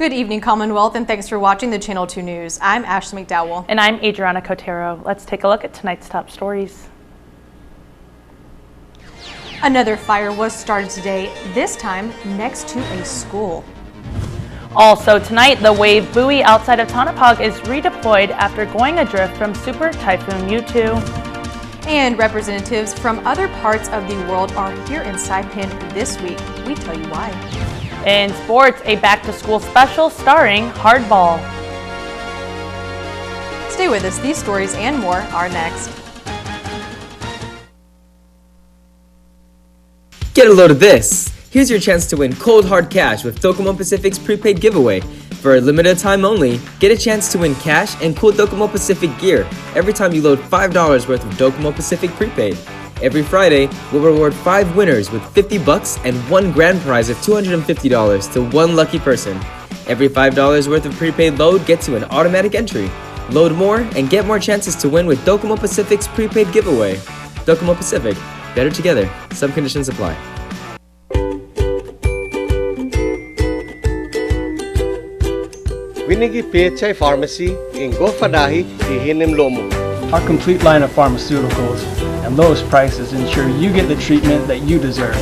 Good evening, Commonwealth, and thanks for watching the Channel 2 News. I'm Ashley McDowell. And I'm Adriana Cotero. Let's take a look at tonight's top stories. Another fire was started today, this time next to a school. Also tonight, the wave buoy outside of Tonopah is redeployed after going adrift from Super Typhoon U2. And representatives from other parts of the world are here in Saipan this week. We tell you why. In sports, a back-to-school special starring hardball. Stay with us. These stories and more are next. Get a load of this! Here's your chance to win cold hard cash with Docomo Pacific's prepaid giveaway. For a limited time only, get a chance to win cash and cool Docomo Pacific gear every time you load $5 worth of Docomo Pacific prepaid. Every Friday, we'll reward 5 winners with $50 and one grand prize of $250 to one lucky person. Every $5 worth of prepaid load gets you an automatic entry. Load more and get more chances to win with Docomo Pacific's prepaid giveaway. Docomo Pacific, better together. Some conditions apply. Winigi PHI Pharmacy in Gofadahi, Ihinim Lomo. Our complete line of pharmaceuticals and lowest prices ensure you get the treatment that you deserve.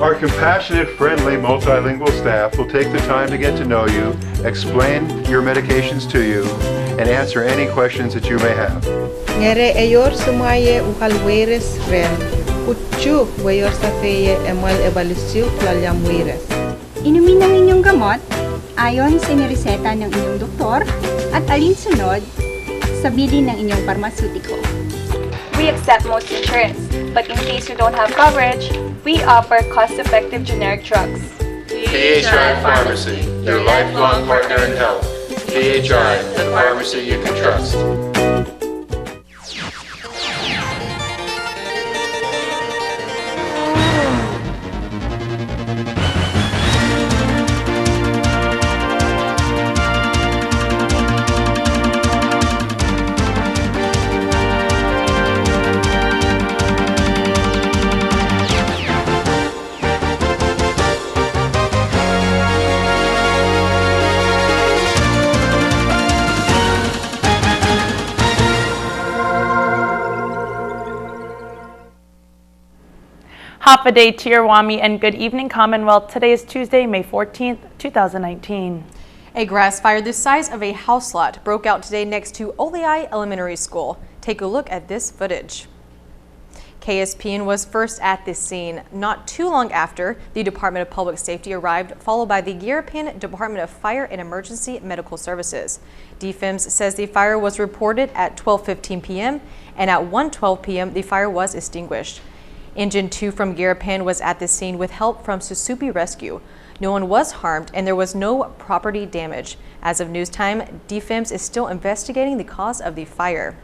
Our compassionate, friendly, multilingual staff will take the time to get to know you, explain your medications to you, and answer any questions that you may have. Ngere ayor sumaye uhalweres ren, kutsu wayor safeye emal ebalisyu klalyamweres. Inumin ang inyong gamot ayon sa inireseta ng inyong doktor at alinsunod sa bilin ng inyong pharmaceutical. We accept most insurance, but in case you don't have coverage, we offer cost-effective generic drugs. PHI Pharmacy, your lifelong partner in health. PHI, the pharmacy you can trust. Hafa-day Tirawami and good evening, Commonwealth. Today is Tuesday, May 14th, 2019. A grass fire the size of a house lot broke out today next to Oleai Elementary School. Take a look at this footage. KSPN was first at this scene. Not too long after, the Department of Public Safety arrived, followed by the Girapan Department of Fire and Emergency Medical Services. DFEMS says the fire was reported at 12:15 p.m. and at 1:12 p.m. the fire was extinguished. Engine 2 from Girapan was at the scene with help from Susupi Rescue. No one was harmed and there was no property damage. As of news time, DFEMS is still investigating the cause of the fire.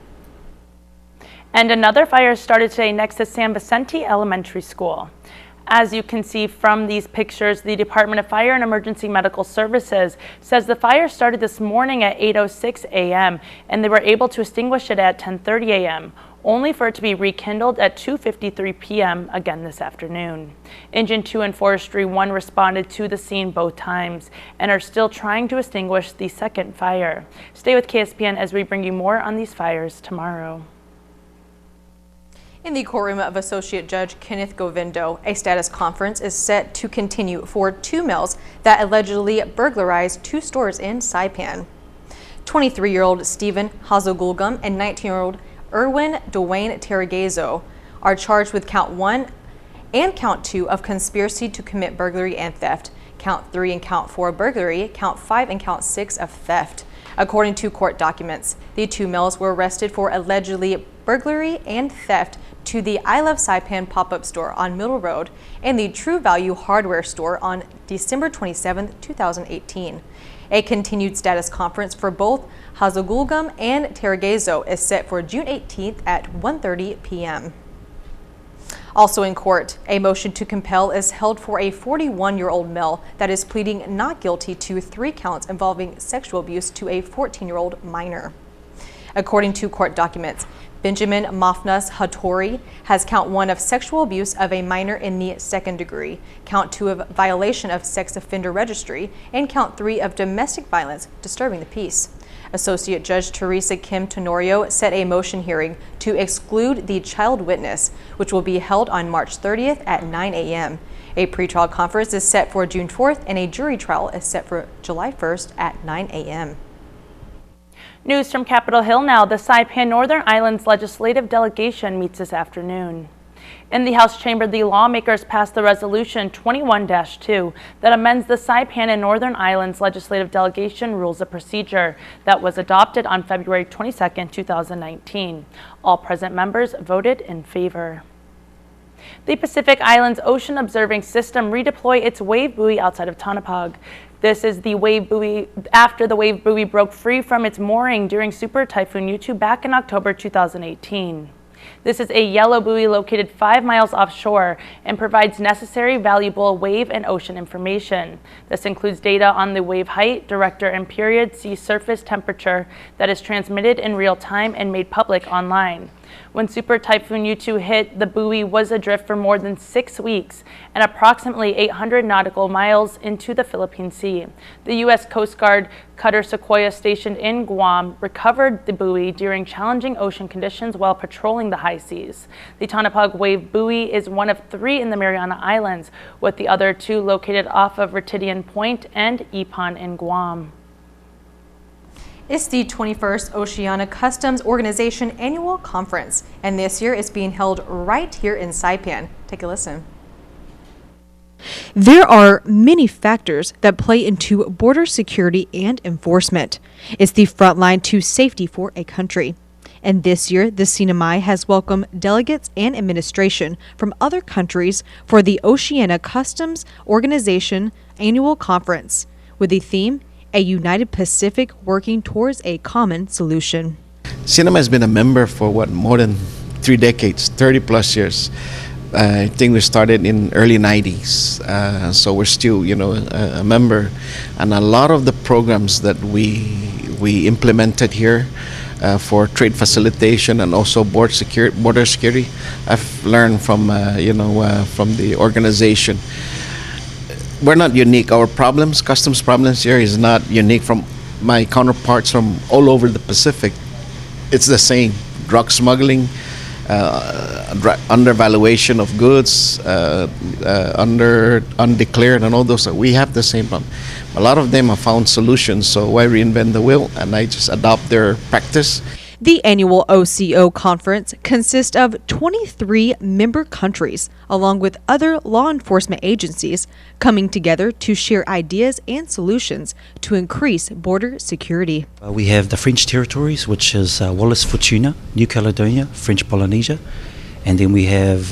And another fire started today next to San Vicente Elementary School. As you can see from these pictures, the Department of Fire and Emergency Medical Services says the fire started this morning at 8:06 a.m. and they were able to extinguish it at 10:30 a.m. only for it to be rekindled at 2:53 p.m. again this afternoon. Engine 2 and Forestry 1 responded to the scene both times and are still trying to extinguish the second fire. Stay with KSPN as we bring you more on these fires tomorrow. In the courtroom of Associate Judge Kenneth Govindo, a status conference is set to continue for 2 males that allegedly burglarized 2 stores in Saipan. 23-year-old Stephen Hazogulgum and 19-year-old Erwin Dwayne Terragezo are charged with count 1 and count 2 of conspiracy to commit burglary and theft, count 3 and count 4 burglary, count 5 and count 6 of theft. According to court documents, the 2 males were arrested for allegedly burglary and theft to the I Love Saipan pop-up store on Middle Road and the True Value hardware store on December 27, 2018. A continued status conference for both Hazogulgum and Terragezo is set for June 18th at 1:30 p.m. Also in court, a motion to compel is held for a 41-year-old male that is pleading not guilty to 3 counts involving sexual abuse to a 14-year-old minor. According to court documents, Benjamin Mafnas Hattori has count 1 of sexual abuse of a minor in the 2nd degree, count 2 of violation of sex offender registry, and count 3 of domestic violence, disturbing the peace. Associate Judge Teresa Kim Tenorio set a motion hearing to exclude the child witness, which will be held on March 30th at 9 a.m. A pretrial conference is set for June 4th, and a jury trial is set for July 1st at 9 a.m. News from Capitol Hill now. The Saipan Northern Islands Legislative Delegation meets this afternoon. In the House chamber, the lawmakers passed the resolution 21-2 that amends the Saipan and Northern Islands Legislative Delegation Rules of Procedure that was adopted on February 22, 2019. All present members voted in favor. The Pacific Islands Ocean Observing System redeploy its wave buoy outside of Tonopah. This is the wave buoy after the wave buoy broke free from its mooring during Super Typhoon U2 back in October 2018. This is a yellow buoy located 5 miles offshore and provides necessary valuable wave and ocean information. This includes data on the wave height, director and period sea surface temperature that is transmitted in real time and made public online. When Super Typhoon U2 hit, the buoy was adrift for more than 6 weeks and approximately 800 nautical miles into the Philippine Sea. The U.S. Coast Guard cutter Sequoia stationed in Guam recovered the buoy during challenging ocean conditions while patrolling the high seas. The Tonopah Wave Buoy is one of 3 in the Mariana Islands, with the other 2 located off of Retidian Point and Ipan in Guam. It's the 21st Oceania Customs Organization Annual Conference, and this year it's being held right here in Saipan. Take a listen. There are many factors that play into border security and enforcement. It's the front line to safety for a country. And this year, the CNMI has welcomed delegates and administration from other countries for the Oceania Customs Organization Annual Conference, with the theme, A United Pacific Working Towards a Common Solution. Cinema has been a member for more than 3 decades, 30 plus years. I think we started in early 90s, so we're still, a member. And a lot of the programs that we implemented here for trade facilitation and also border security, I've learned from the organization. We're not unique. Our problems, customs problems here, is not unique from my counterparts from all over the Pacific. It's the same: drug smuggling, undervaluation of goods, undeclared, and all those. We have the same problem. A lot of them have found solutions, so why reinvent the wheel? And I just adopt their practice. The annual OCO conference consists of 23 member countries, along with other law enforcement agencies, coming together to share ideas and solutions to increase border security. We have the French territories, which is Wallis Futuna, New Caledonia, French Polynesia, and then we have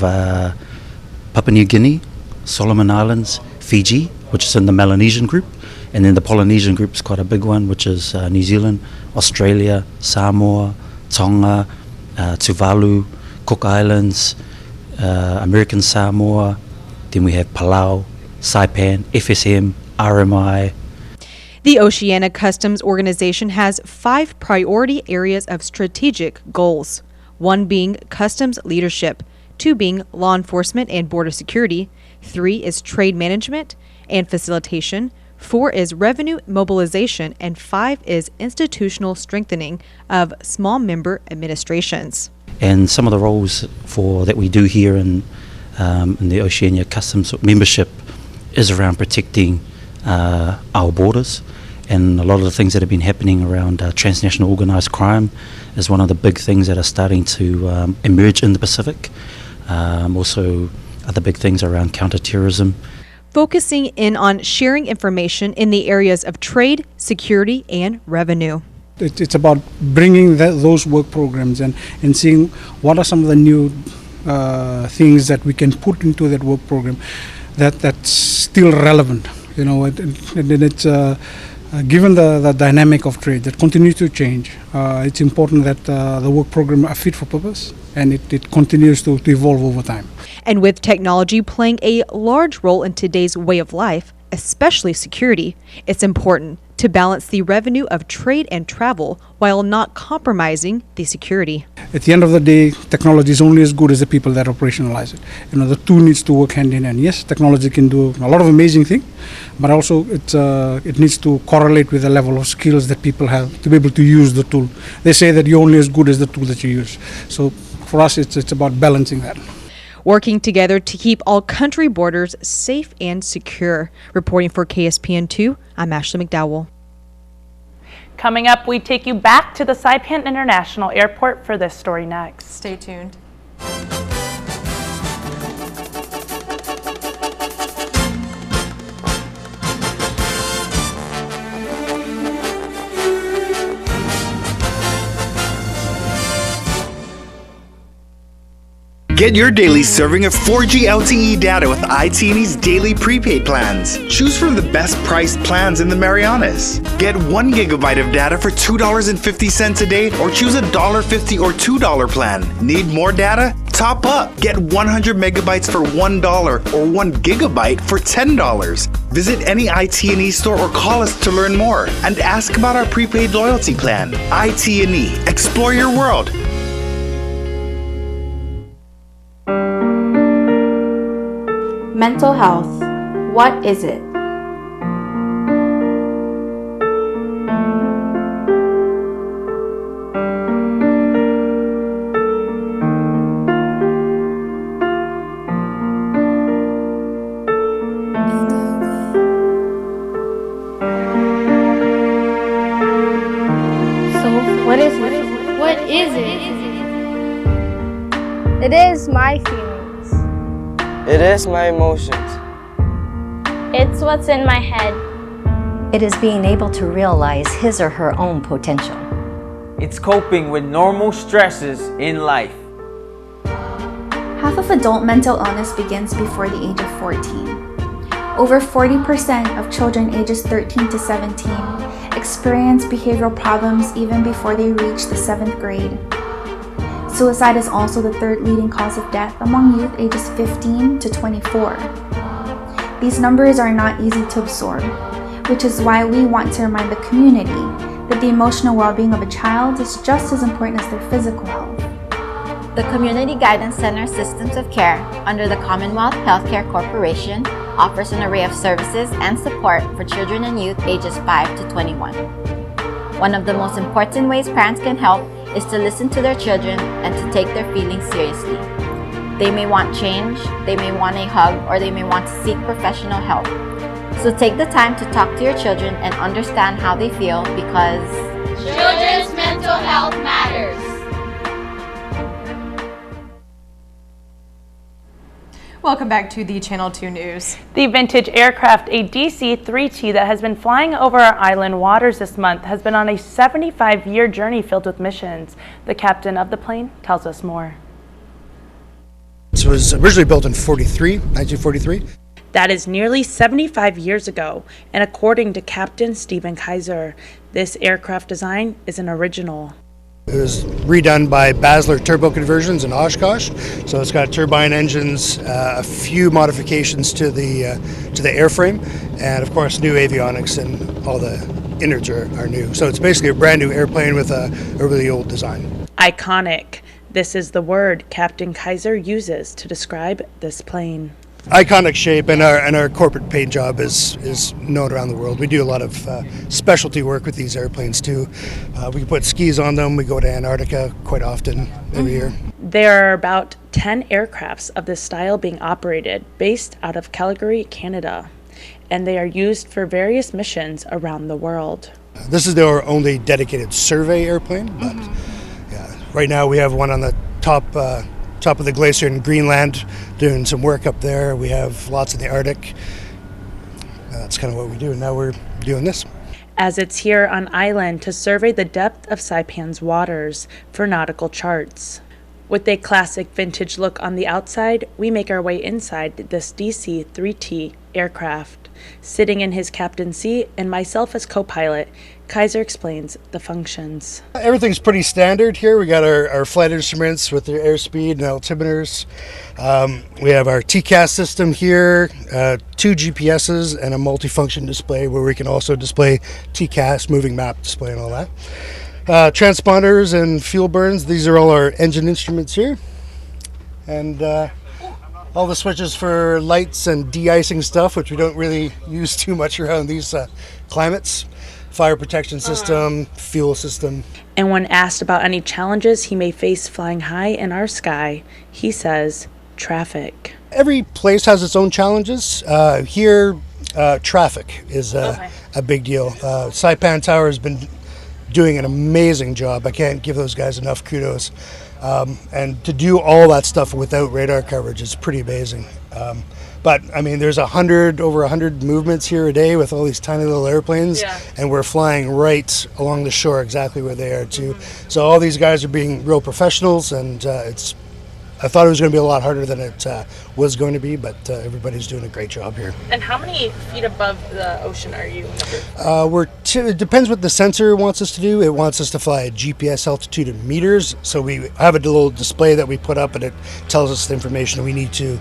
Papua New Guinea, Solomon Islands, Fiji, which is in the Melanesian group, and then the Polynesian group is quite a big one, which is New Zealand, Australia, Samoa, Tonga, Tuvalu, Cook Islands, American Samoa. Then we have Palau, Saipan, FSM, RMI. The Oceania Customs Organization has 5 priority areas of strategic goals. 1 being customs leadership, 2 being law enforcement and border security, 3 is trade management and facilitation, 4 is revenue mobilization, and 5 is institutional strengthening of small member administrations. And some of the roles that we do here in the Oceania Customs membership is around protecting our borders, and a lot of the things that have been happening around transnational organised crime is one of the big things that are starting to emerge in the Pacific. Also, other big things around counterterrorism. Focusing in on sharing information in the areas of trade, security, and revenue. It's about bringing those work programs and seeing what are some of the new things that we can put into that work program that's still relevant. And it's given the dynamic of trade that continues to change. It's important that the work program are fit for purpose, and it continues to evolve over time. And with technology playing a large role in today's way of life, especially security, it's important to balance the revenue of trade and travel while not compromising the security. At the end of the day, technology is only as good as the people that operationalize it. The two needs to work hand in hand. Yes, technology can do a lot of amazing things, but also it needs to correlate with the level of skills that people have to be able to use the tool. They say that you're only as good as the tool that you use. So for us, it's about balancing that. Working together to keep all country borders safe and secure. Reporting for KSPN2, I'm Ashley McDowell. Coming up, we take you back to the Saipan International Airport for this story next. Stay tuned. Get your daily serving of 4G LTE data with IT&E's daily prepaid plans. Choose from the best priced plans in the Marianas. Get 1 gigabyte of data for $2.50 a day or choose a $1.50 or $2 plan. Need more data? Top up. Get 100 megabytes for $1 or 1 gigabyte for $10. Visit any IT&E store or call us to learn more and ask about our prepaid loyalty plan. IT&E. Explore your world. Mental health, what is it? What is it? What is it? It is my feelings. It is my emotions. It's what's in my head. It is being able to realize his or her own potential. It's coping with normal stresses in life. Half of adult mental illness begins before the age of 14. Over 40% of children ages 13 to 17 experience behavioral problems even before they reach the 7th grade. Suicide is also the third leading cause of death among youth ages 15 to 24. These numbers are not easy to absorb, which is why we want to remind the community that the emotional well-being of a child is just as important as their physical health. The Community Guidance Center Systems of Care under the Commonwealth Healthcare Corporation offers an array of services and support for children and youth ages 5 to 21. One of the most important ways parents can help is to listen to their children and to take their feelings seriously. They may want change, they may want a hug, or they may want to seek professional help. So take the time to talk to your children and understand how they feel, because children's mental health matters. Welcome back to the Channel 2 News. The vintage aircraft, a DC-3T that has been flying over our island waters this month, has been on a 75-year journey filled with missions. The captain of the plane tells us more. It was originally built in 1943. That is nearly 75 years ago, and according to Captain Stephen Kaiser, this aircraft design is an original. It was redone by Basler Turbo Conversions in Oshkosh, so it's got turbine engines, a few modifications to the airframe, and of course new avionics, and all the innards are new. So it's basically a brand new airplane with a really old design. Iconic. This is the word Captain Kaiser uses to describe this plane. Iconic shape, and our corporate paint job is known around the world. We do a lot of specialty work with these airplanes too. We put skis on them. We go to Antarctica quite often every year. There are about 10 aircrafts of this style being operated, based out of Calgary, Canada, and they are used for various missions around the world. This is our only dedicated survey airplane, but yeah, right now we have one on the top of the glacier in Greenland, doing some work up there. We have lots in the Arctic. That's kind of what we do. Now we're doing this. As it's here on island to survey the depth of Saipan's waters for nautical charts. With a classic vintage look on the outside, we make our way inside this DC-3T aircraft. Sitting in his captain's seat and myself as co-pilot, Kaiser explains the functions. Everything's pretty standard here. We got our flight instruments with their airspeed and altimeters. We have our TCAS system here, 2 GPSs, and a multifunction display where we can also display TCAS, moving map display and all that. Transponders and fuel burns, these are all our engine instruments here. And all the switches for lights and de-icing stuff, which we don't really use too much around these climates. Fire protection system, fuel system. And when asked about any challenges he may face flying high in our sky, he says, traffic. Every place has its own challenges. Here, traffic is a big deal. Saipan Tower has been doing an amazing job. I can't give those guys enough kudos. And to do all that stuff without radar coverage is pretty amazing. But I mean, there's over 100 movements here a day with all these tiny little airplanes, and we're flying right along the shore exactly where they are too. So all these guys are being real professionals, and I thought it was going to be a lot harder than it was going to be, but everybody's doing a great job here. And how many feet above the ocean are you? It depends what the sensor wants us to do. It wants us to fly at GPS altitude in meters, so we have a little display that we put up, and it tells us the information we need to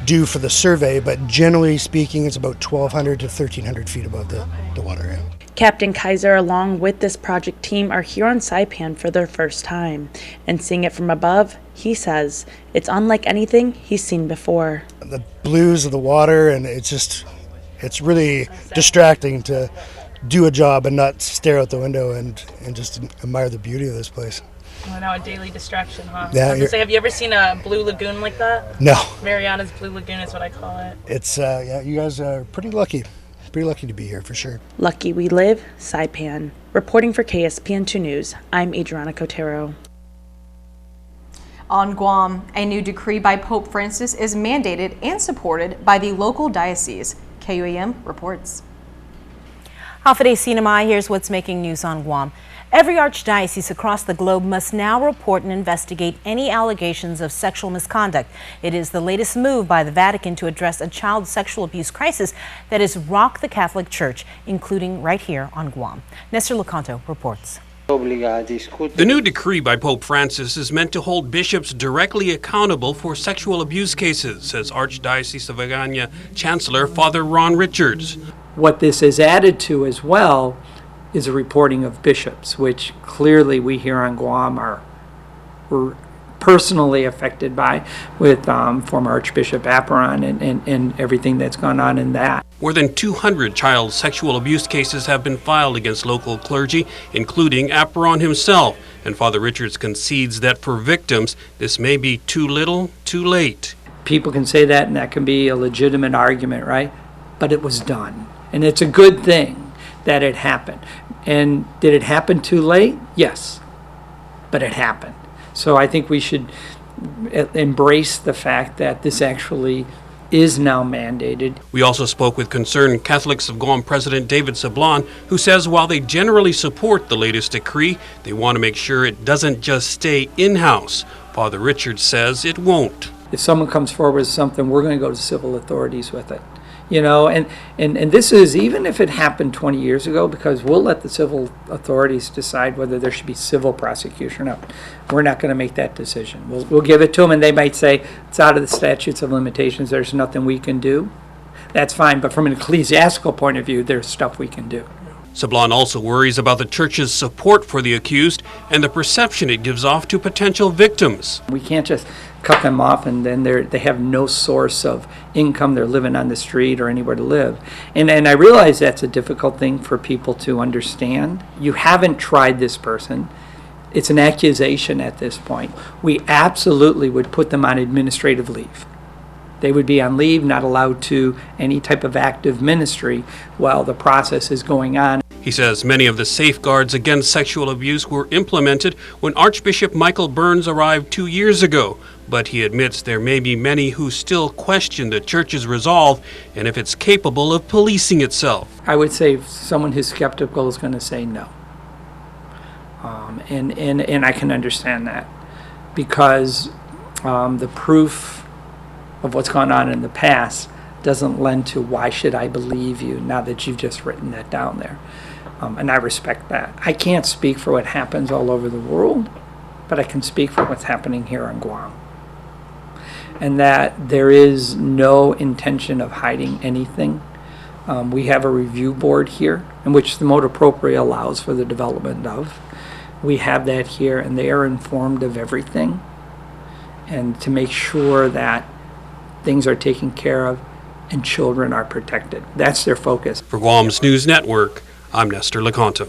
do for the survey, but generally speaking, it's about 1,200 to 1,300 feet above the water. Yeah. Captain Kaiser, along with this project team, are here on Saipan for their first time. And seeing it from above, he says, it's unlike anything he's seen before. The blues of the water, and it's really distracting to do a job and not stare out the window and just admire the beauty of this place. Oh, now a daily distraction, huh? Yeah, I was gonna say, have you ever seen a blue lagoon like that? No. Mariana's Blue Lagoon is what I call it. It's, yeah, you guys are pretty lucky. Pretty lucky to be here, for sure. Lucky we live, Saipan. Reporting for KSPN2 News, I'm Adriana Cotero. On Guam, a new decree by Pope Francis is mandated and supported by the local diocese. KUAM reports. Hafide Sinamai, here's what's making news on Guam. Every archdiocese across the globe must now report and investigate any allegations of sexual misconduct. It is the latest move by the Vatican to address a child sexual abuse crisis that has rocked the Catholic Church, including right here on Guam. Nestor Locanto reports. The new decree by Pope Francis is meant to hold bishops directly accountable for sexual abuse cases, says Archdiocese of Agana Chancellor Father Ron Richards. What this is added to as well is a reporting of bishops, which clearly we here on Guam were personally affected by, with former Archbishop Apparon and everything that's gone on in that. More than 200 child sexual abuse cases have been filed against local clergy, including Apparon himself, and Father Richards concedes that for victims, this may be too little, too late. People can say that, and that can be a legitimate argument, right? But it was done, and it's a good thing that it happened. And did it happen too late? Yes, but it happened. So I think we should embrace the fact that this actually is now mandated. We also spoke with concerned Catholics of Guam President David Sablan, who says while they generally support the latest decree, they want to make sure it doesn't just stay in-house. Father Richards says it won't. If someone comes forward with something, we're going to go to civil authorities with it. You know, and this is even if it happened 20 years ago, because we'll let the civil authorities decide whether there should be civil prosecution or not. We're not going to make that decision. We'll give it to them, and they might say it's out of the statutes of limitations. There's nothing we can do. That's fine, but from an ecclesiastical point of view, there's stuff we can do. Sablan also worries about the church's support for the accused and the perception it gives off to potential victims. We can't just cut them off and then they have no source of income. They're living on the street or anywhere to live. And I realize that's a difficult thing for people to understand. You haven't tried this person. It's an accusation at this point. We absolutely would put them on administrative leave. They would be on leave, not allowed to any type of active ministry while the process is going on. He says many of the safeguards against sexual abuse were implemented when Archbishop Michael Burns arrived 2 years ago, but he admits there may be many who still question the church's resolve and if it's capable of policing itself. I would say someone who's skeptical is going to say no. And I can understand that. because the proof of what's gone on in the past doesn't lend to why should I believe you now that you've just written that down there. And I respect that. I can't speak for what happens all over the world, but I can speak for what's happening here on Guam. And that there is no intention of hiding anything. We have a review board here in which the motu proprio allows for the development of. We have that here, and they are informed of everything, and to make sure that things are taken care of and children are protected. That's their focus. For Guam's News Network, I'm Nestor Lecanto.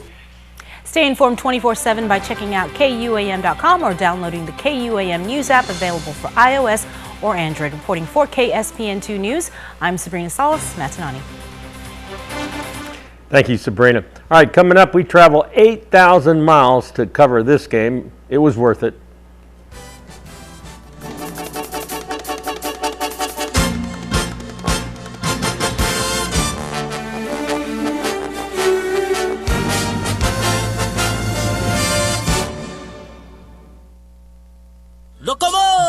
Stay informed 24/7 by checking out KUAM.com or downloading the KUAM News app available for iOS or Android. Reporting for KSPN2 News, I'm Sabrina Salas-Matanani. Thank you, Sabrina. All right, coming up, we travel 8,000 miles to cover this game. It was worth it.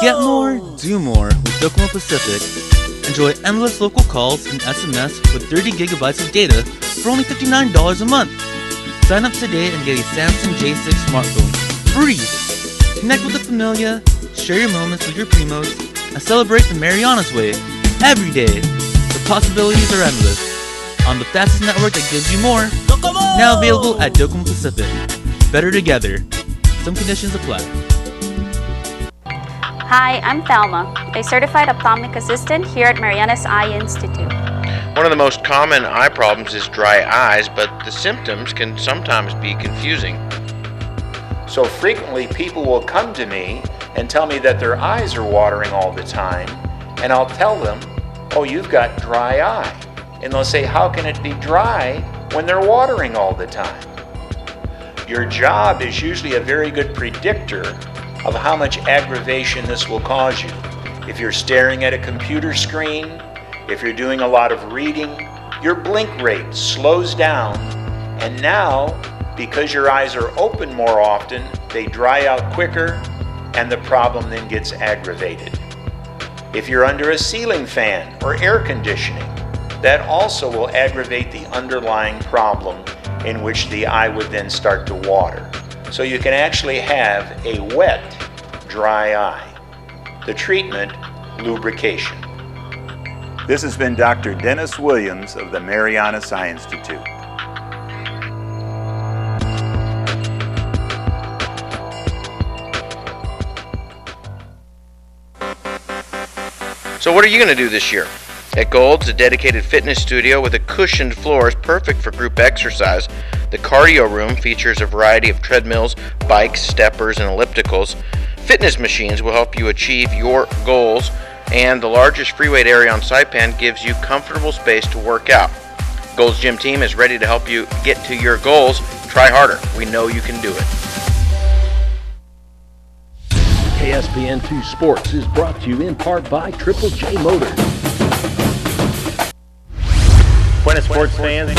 Get more, do more with Docomo Pacific. Enjoy endless local calls and SMS with 30 gigabytes of data for only $59 a month. Sign up today and get a Samsung J6 smartphone free. Connect with a familia, share your moments with your primos, and celebrate the Marianas way every day. The possibilities are endless. On the fastest network that gives you more. Docomo! Now available at Docomo Pacific. Better together. Some conditions apply. Hi, I'm Thelma, a certified ophthalmic assistant here at Marianas Eye Institute. One of the most common eye problems is dry eyes, but the symptoms can sometimes be confusing. So frequently people will come to me and tell me that their eyes are watering all the time, and I'll tell them, oh, you've got dry eye. And they'll say, how can it be dry when they're watering all the time? Your job is usually a very good predictor of how much aggravation this will cause you. If you're staring at a computer screen, if you're doing a lot of reading, your blink rate slows down, and now, because your eyes are open more often, they dry out quicker, and the problem then gets aggravated. If you're under a ceiling fan or air conditioning, that also will aggravate the underlying problem in which the eye would then start to water. So you can actually have a wet, dry eye. The treatment, lubrication. This has been Dr. Dennis Williams of the Marianas Eye Institute. So what are you going to do this year? At Gold's, a dedicated fitness studio with a cushioned floor is perfect for group exercise. The cardio room features a variety of treadmills, bikes, steppers, and ellipticals. Fitness machines will help you achieve your goals, and the largest free weight area on Saipan gives you comfortable space to work out. Gold's Gym Team is ready to help you get to your goals. Try harder. We know you can do it. KSPN2 Sports is brought to you in part by Triple J Motors. Buenas sports fans.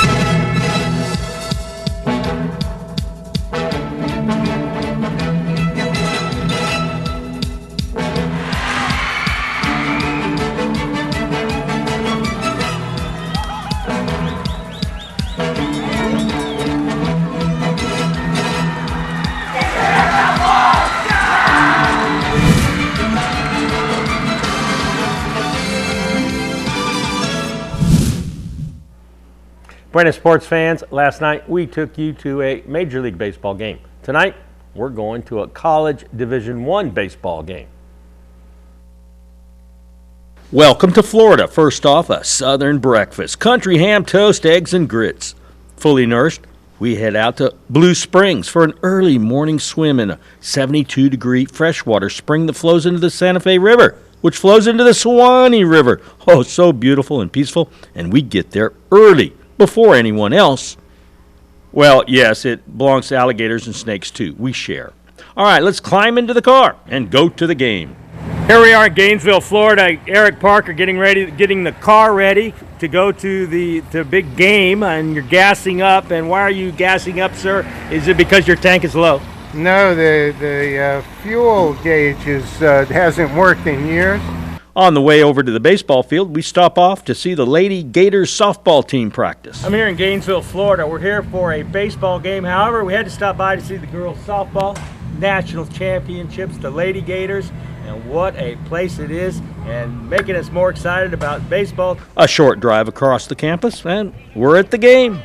Buenas sports fans, last night we took you to a Major League Baseball game. Tonight, we're going to a College Division I baseball game. Welcome to Florida. First off, a southern breakfast. Country ham, toast, eggs, and grits. Fully nourished, we head out to Blue Springs for an early morning swim in a 72-degree freshwater spring that flows into the Santa Fe River, which flows into the Suwannee River. Oh, so beautiful and peaceful, and we get there early, before anyone else. Well, yes, it belongs to alligators and snakes too. We share. All right, let's climb into the car and go to the game. Here we are in Gainesville, Florida. Eric Parker getting the car ready to go to the big game, and you're gassing up. And why are you gassing up, sir? Is it because your tank is low? No, the fuel gauge hasn't worked in years. On the way over to the baseball field, we stop off to see the Lady Gators softball team practice. I'm here in Gainesville, Florida. We're here for a baseball game. However, we had to stop by to see the girls softball national championships, the Lady Gators, and what a place it is, and making us more excited about baseball. A short drive across the campus, and we're at the game.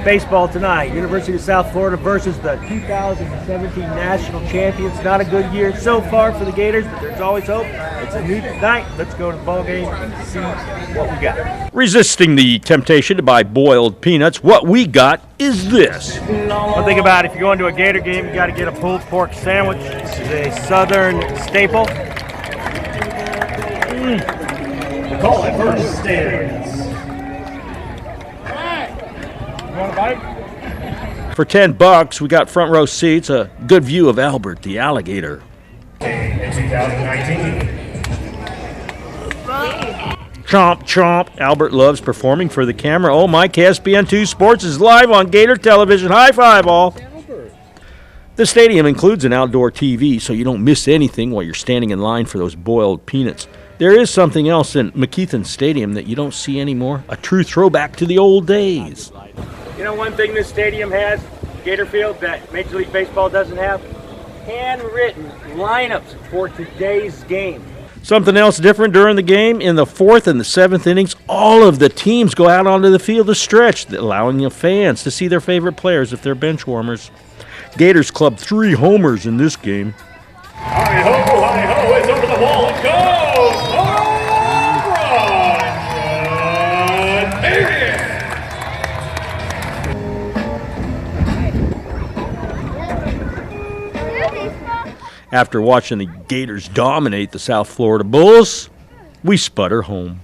Baseball tonight, University of South Florida versus the 2017 national champions. Not a good year so far for the Gators, but there's always hope. It's a new night. Let's go to the ball game and see what we got. Resisting the temptation to buy boiled peanuts, what we got is this. One thing about it, if you're going to a Gator game, you got to get a pulled pork sandwich. This is a Southern staple. Call it first standards. Want a bite? For $10, we got front row seats, a good view of Albert the alligator. In 2019. Chomp, chomp. Albert loves performing for the camera. Oh my, KSPN2 Sports is live on Gator Television. High five, all. The stadium includes an outdoor TV, so you don't miss anything while you're standing in line for those boiled peanuts. There is something else in McKeithen Stadium that you don't see anymore, a true throwback to the old days. You know one thing this stadium has, Gator Field, that Major League Baseball doesn't have? Handwritten lineups for today's game. Something else different during the game, in the 4th and the 7th innings, all of the teams go out onto the field to stretch, allowing the fans to see their favorite players if they're bench warmers. Gators clubbed 3 homers in this game. Hi-ho, it's over the wall, it goes! Home run! After watching the Gators dominate the South Florida Bulls, we sputter home.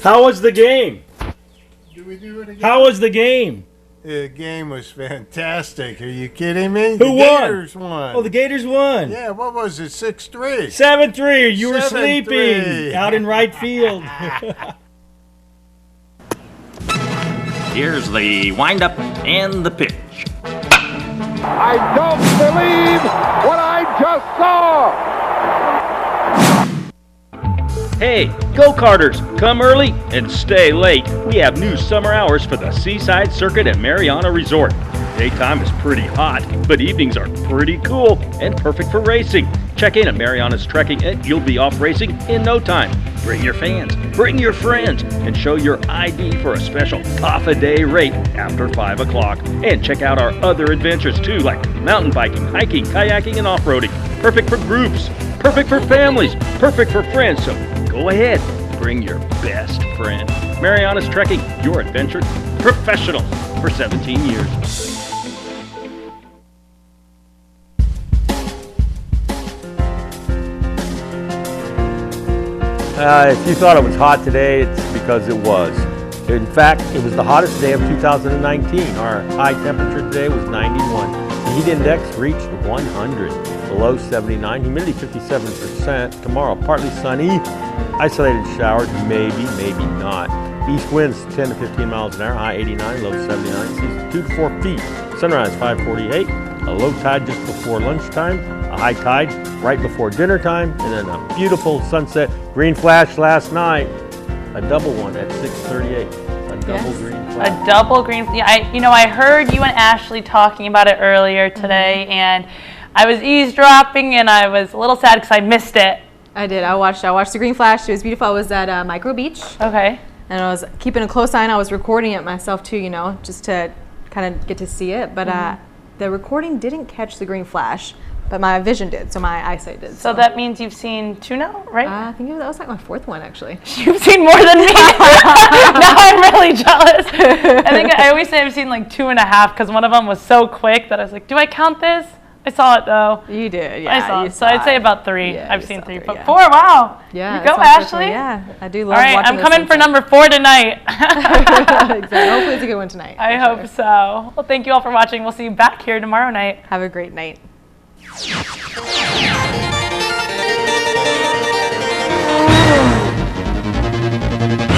How was the game? Do we do it again? How was the game? The game was fantastic. Are you kidding me? Who the won? Gators won. Oh, the Gators won. Yeah, what was it? 6-3. 7-3. You were 7-3. sleeping out in right field. Here's the windup and the pitch. I don't believe what I just saw. Hey, go-karters, come early and stay late. We have new summer hours for the Seaside Circuit at Mariana Resort. Daytime is pretty hot, but evenings are pretty cool and perfect for racing. Check in at Mariana's Trekking and you'll be off racing in no time. Bring your fans, bring your friends, and show your ID for a special half-a-day rate after 5 o'clock. And check out our other adventures too, like mountain biking, hiking, kayaking, and off-roading. Perfect for groups, perfect for families, perfect for friends. So go ahead, bring your best friend. Mariana's Trekking, your adventure professional for 17 years. If you thought it was hot today, it's because it was. In fact, it was the hottest day of 2019. Our high temperature today was 91. The heat index reached 100. The low 79. Humidity 57%. Tomorrow, partly sunny. Isolated showers, maybe, maybe not. East winds 10 to 15 miles an hour. High 89, low 79. Seas 2 to 4 feet. Sunrise 5:48. A low tide just before lunchtime. A high tide right before dinner time. And then a beautiful sunset. Green flash last night. A double one at 6:38. A double green flash. A double green. Yeah, I heard you and Ashley talking about it earlier today, and I was eavesdropping, and I was a little sad because I missed it. I did. I watched the green flash. It was beautiful. I was at Micro Beach. Okay. And I was keeping a close eye, and I was recording it myself too, just to kind of get to see it. But the recording didn't catch the green flash. but my vision did, so my eyesight did. So that means you've seen 2 now, right? I think that was like my 4th one, actually. You've seen more than me. Now I'm really jealous. I think I always say I've seen like 2.5 because one of them was so quick that I was like, do I count this? I saw it though. You did, yeah. I saw it. So I'd say about 3. Yeah, I've seen 3, but yeah. 4, wow. Yeah. You go, it's my first Ashley. one, yeah, I do love All right, watching I'm coming for number 4 tonight. Exactly. Hopefully it's a good one tonight. I hope so. Well, thank you all for watching. We'll see you back here tomorrow night. Have a great night. Oh.